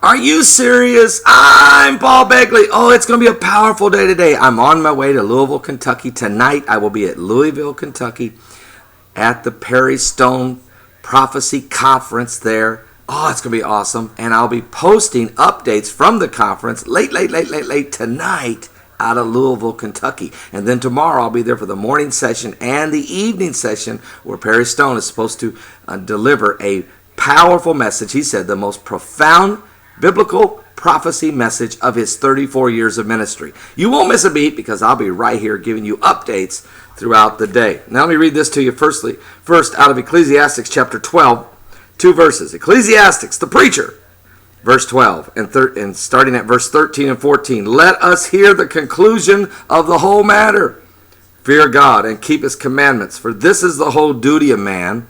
Are you serious? I'm Paul Begley. Oh, it's going to be a powerful day today. I'm on my way to Louisville, Kentucky. Tonight, I will be at Louisville, Kentucky at the Perry Stone Prophecy Conference there. Oh, it's going to be awesome. And I'll be posting updates from the conference late tonight out of Louisville, Kentucky. And then tomorrow I'll be there for the morning session and the evening session where Perry Stone is supposed to deliver a powerful message. He said the most profound biblical prophecy message of his 34 years of ministry. You won't miss a beat because I'll be right here giving you updates throughout the day. Now let me read this to you first out of Ecclesiastes chapter 12, 2 verses. Ecclesiastes, the preacher, verse 12, and starting at verse 13 and 14. Let us hear the conclusion of the whole matter. Fear God and keep his commandments, for this is the whole duty of man.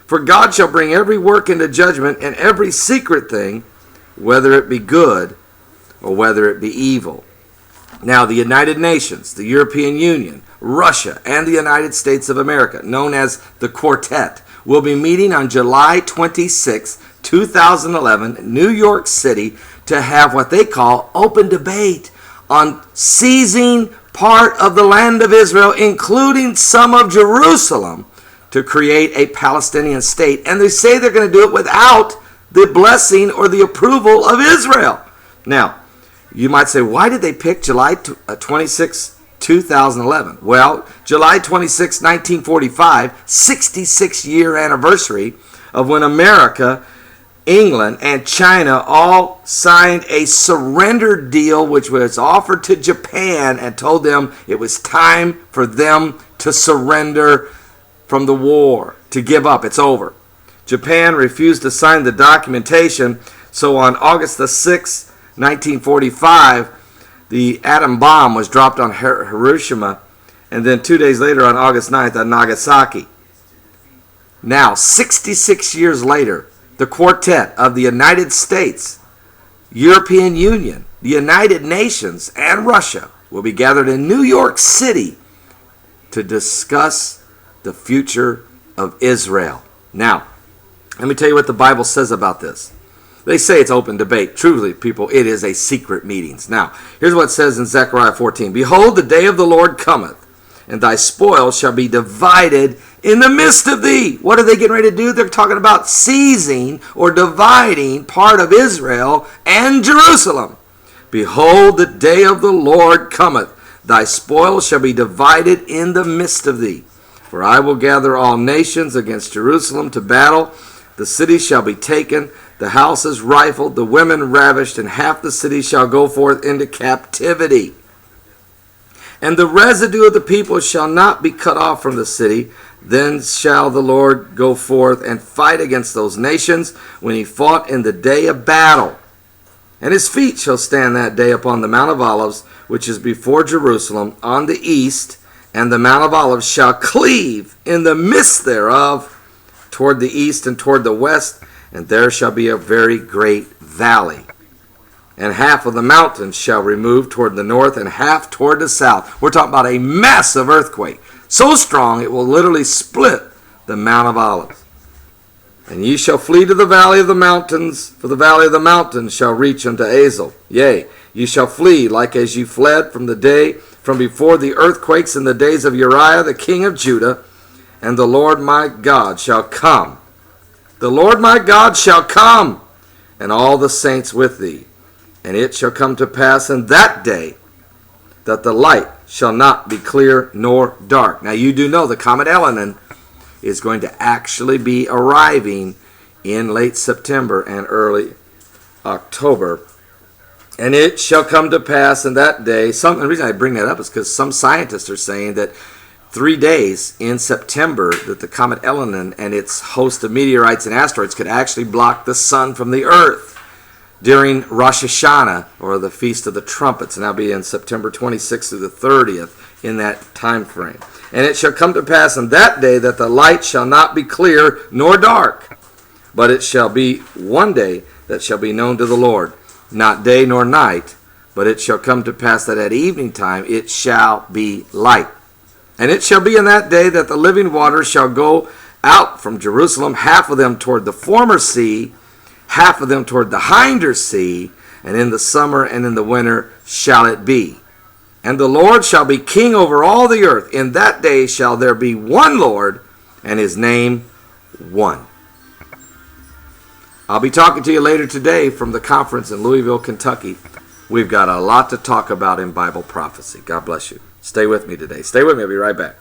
For God shall bring every work into judgment and every secret thing, whether it be good or whether it be evil. Now the United Nations, the European Union, Russia, and the United States of America, known as the Quartet, will be meeting on July 26, 2011, in New York City to have what they call open debate on seizing part of the land of Israel, including some of Jerusalem, to create a Palestinian state. And they say they're going to do it without the blessing or the approval of Israel. Now, you might say, why did they pick July 26, 2011? Well, July 26, 1945, 66-year anniversary of when America, England, and China all signed a surrender deal which was offered to Japan and told them it was time for them to surrender from the war, to give up. It's over. Japan refused to sign the documentation, so on August the 6th, 1945, the atom bomb was dropped on Hiroshima, and then 2 days later on August 9th on Nagasaki. Now, 66 years later, the Quartet of the United States, European Union, the United Nations, and Russia will be gathered in New York City to discuss the future of Israel. Now, let me tell you what the Bible says about this. They say it's open debate. Truly, people, it is a secret meetings. Now, here's what it says in Zechariah 14. Behold, the day of the Lord cometh, and thy spoil shall be divided in the midst of thee. What are they getting ready to do? They're talking about seizing or dividing part of Israel and Jerusalem. Behold, the day of the Lord cometh. Thy spoil shall be divided in the midst of thee. For I will gather all nations against Jerusalem to battle. The city shall be taken, the houses rifled, the women ravished, and half the city shall go forth into captivity. And the residue of the people shall not be cut off from the city. Then shall the Lord go forth and fight against those nations when he fought in the day of battle. And his feet shall stand that day upon the Mount of Olives, which is before Jerusalem, on the east, and the Mount of Olives shall cleave in the midst thereof, toward the east and toward the west, and there shall be a very great valley. And half of the mountains shall remove toward the north and half toward the south. We're talking about a massive earthquake, so strong it will literally split the Mount of Olives. And ye shall flee to the valley of the mountains, for the valley of the mountains shall reach unto Azel. Yea, ye shall flee like as ye fled from before the earthquakes in the days of Uriah the king of Judah. And the Lord my God shall come. The Lord my God shall come, and all the saints with thee. And it shall come to pass in that day that the light shall not be clear nor dark. Now you do know the comet Elenin is going to actually be arriving in late September and early October. And it shall come to pass in that day. The reason I bring that up is because some scientists are saying that 3 days in September that the comet Elenin and its host of meteorites and asteroids could actually block the sun from the earth during Rosh Hashanah, or the Feast of the Trumpets, and that'll be in September 26th through the 30th in that time frame. And it shall come to pass in that day that the light shall not be clear nor dark, but it shall be one day that shall be known to the Lord, not day nor night, but it shall come to pass that at evening time it shall be light. And it shall be in that day that the living waters shall go out from Jerusalem, half of them toward the former sea, half of them toward the hinder sea, and in the summer and in the winter shall it be. And the Lord shall be king over all the earth. In that day shall there be one Lord, and his name one. I'll be talking to you later today from the conference in Louisville, Kentucky. We've got a lot to talk about in Bible prophecy. God bless you. Stay with me today. Stay with me. I'll be right back.